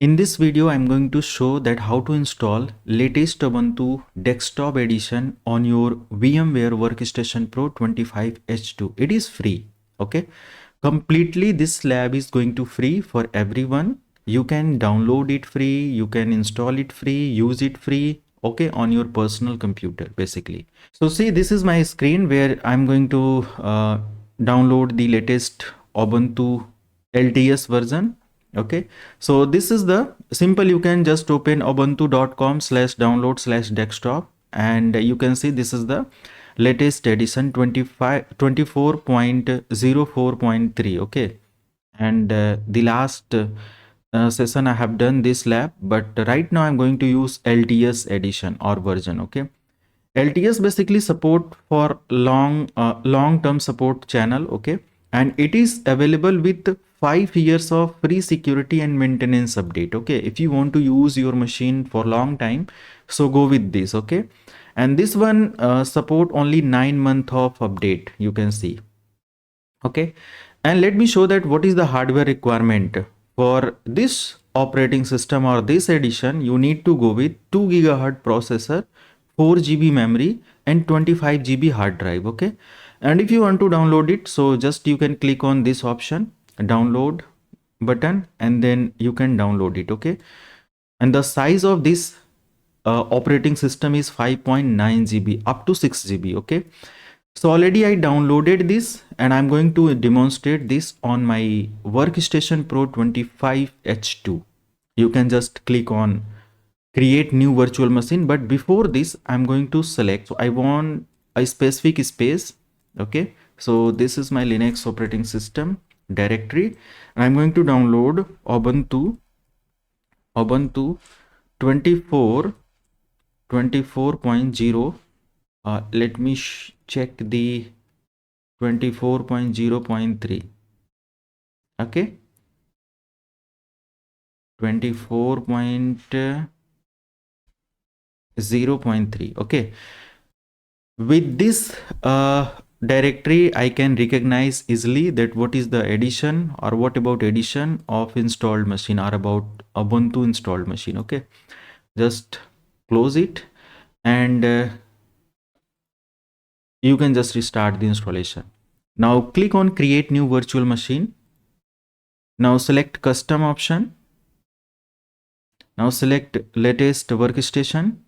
In this video, I'm going to show that how to install latest Ubuntu desktop edition on your VMware Workstation Pro 25H2. It is free. Okay. Completely this lab is going to free for everyone. You can download it free. You can install it free, use it free. Okay. On your personal computer basically. So see, this is my screen where I'm going to download the latest Ubuntu LTS version. Okay, so this is the simple. You can just open ubuntu.com/download/desktop and you can see this is the latest edition 24.04.3. okay, and the last session I have done this lab, but right now I'm going to use LTS edition or version. Okay, LTS basically support for long-term support channel. Okay, and it is available with 5 years of free security and maintenance update. Okay, if you want to use your machine for long time, so go with this. Okay, and this one support only 9 month of update, you can see. Okay, and let me show that what is the hardware requirement for this operating system or this edition. You need to go with 2 GHz processor, 4 GB memory and 25 GB hard drive. Okay, and if you want to download it, so just you can click on this option, download button, and then you can download it. Okay, and the size of this operating system is 5.9 GB up to 6 GB. Okay, so already I downloaded this and I'm going to demonstrate this on my Workstation Pro 25H2. You can just click on create new virtual machine, but before this I'm going to select, so I want a specific space. Okay, so this is my Linux operating system directory. I'm going to download Ubuntu 24.0. Let me check the 24.0.3. okay, 24.0.3. okay, with this directory I can recognize easily that what is the edition or what about edition of installed machine or about Ubuntu installed machine. Okay, just close it and you can just restart the installation. Now click on create new virtual machine. Now select custom option. Now select latest workstation.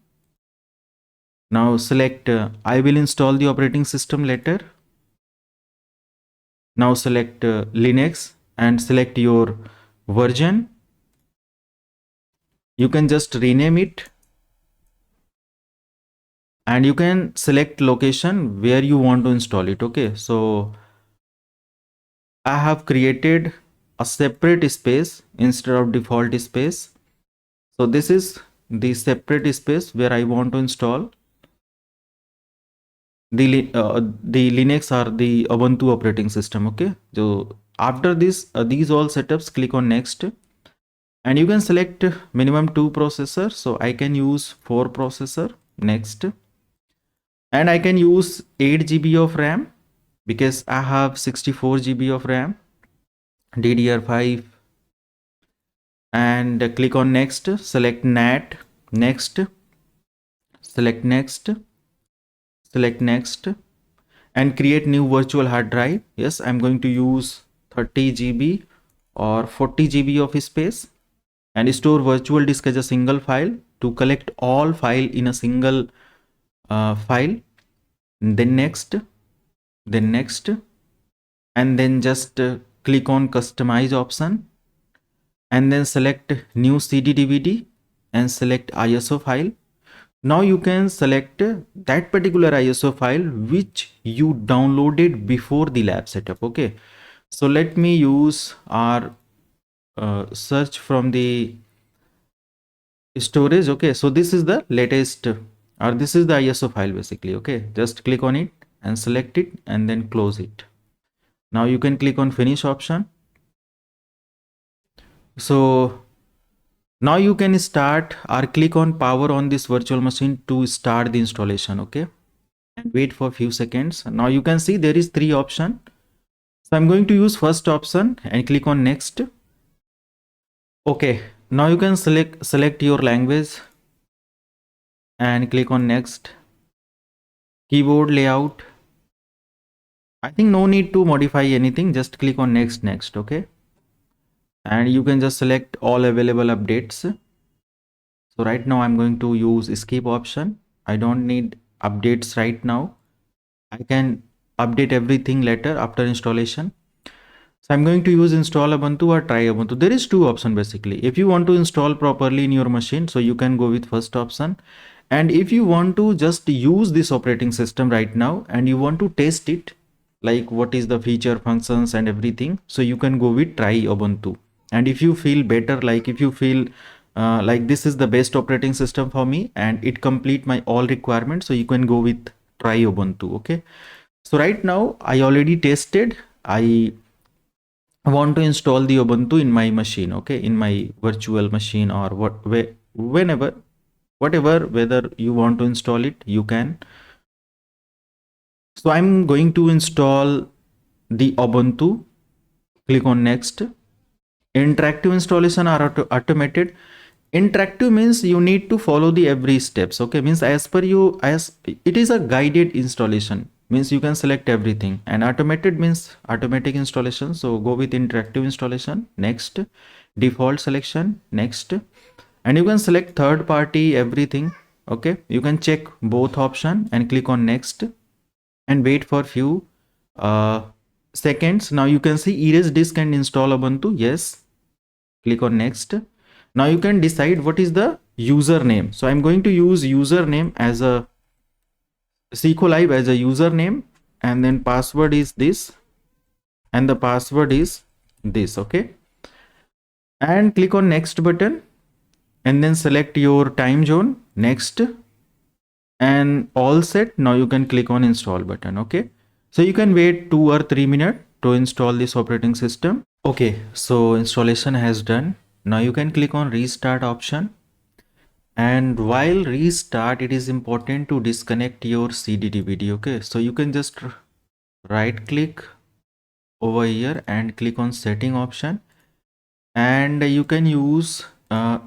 Now select I will install the operating system later. Now select Linux and select your version. You can just rename it and you can select location where you want to install it. Okay, so I have created a separate space instead of default space. So this is the separate space where I want to install the Linux or the Ubuntu operating system. Okay, so after this these all setups, click on next and you can select minimum 2 processor. So I can use 4 processor. Next, and I can use 8 GB of RAM because I have 64 GB of RAM, DDR5, and click on next. Select NAT. Next, select next, select next, and create new virtual hard drive. Yes, I'm going to use 30 GB or 40 GB of space, and store virtual disk as a single file to collect all file in a single file. Then next, and then just click on customize option and then select new CD DVD and select ISO file. Now you can select that particular ISO file which you downloaded before the lab setup. Okay, so let me use our search from the storage. Okay, so this is the latest or this is the ISO file basically. Okay, just click on it and select it and then close it. Now you can click on finish option. So now you can start or click on power on this virtual machine to start the installation. Okay, and wait for a few seconds. Now you can see there is 3 options. So I'm going to use first option and click on next. Okay, Now you can select your language and click on next. Keyboard layout, I think no need to modify anything, just click on next. Okay, and you can just select all available updates. So right now I'm going to use escape option. I don't need updates right now. I can update everything later after installation. So I'm going to use install Ubuntu or try Ubuntu. There is two options basically. If you want to install properly in your machine, so you can go with first option. And if you want to just use this operating system right now and you want to test it, like what is the feature, functions and everything, so you can go with try Ubuntu. And if you feel better, like if you feel like this is the best operating system for me and it complete my all requirements, so you can go with try Ubuntu. Okay, so right now I already tested. I want to install the Ubuntu in my machine, okay, in my virtual machine or whenever, whatever, whether you want to install it, you can. So I'm going to install the Ubuntu. Click on next. Interactive installation are automated. Interactive means you need to follow the every steps. Okay, means as per you, as it is a guided installation, means you can select everything, and automated means automatic installation. So go with interactive installation. Next, default selection. Next, and you can select third party everything. Okay, you can check both option and click on next and wait for few seconds. Now you can see erase disk and install Ubuntu. Yes, click on next. Now you can decide what is the username. So I'm going to use username as a Live as a username, and then password is this, and the password is this. Okay, and click on next button, and then select your time zone. Next, and all set. Now you can click on install button. Okay, so you can wait 2 or 3 minutes to install this operating system. Okay, so installation has done. Now you can click on restart option, and while restart it is important to disconnect your CD/DVD. Okay, so you can just right click over here and click on setting option, and you can use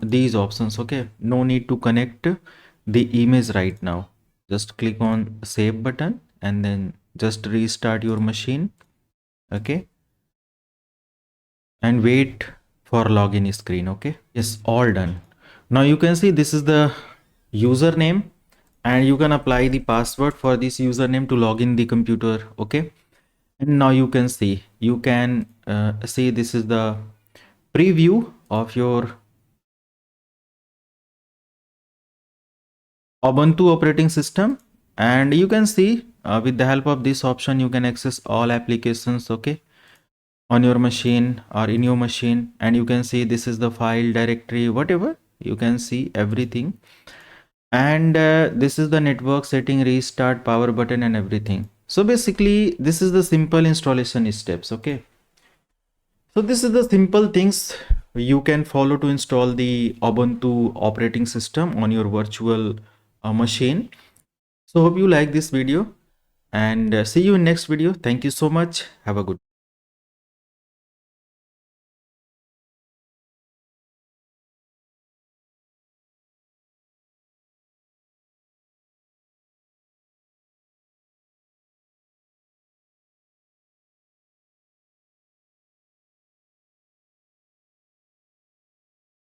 these options. Okay, no need to connect the image right now. Just click on save button and then just restart your machine. Okay, and wait for login screen. Okay, yes, all done. Now you can see this is the username, and you can apply the password for this username to log in the computer. Okay, and now you can see, see this is the preview of your Ubuntu operating system, and you can see with the help of this option you can access all applications, okay, on your machine or in your machine. And you can see this is the file directory, whatever, you can see everything. And this is the network setting, restart, power button and everything. So basically this is the simple installation steps. Okay, so this is the simple things you can follow to install the Ubuntu operating system on your virtual machine. So hope you like this video, and see you in next video. Thank you so much. Have a good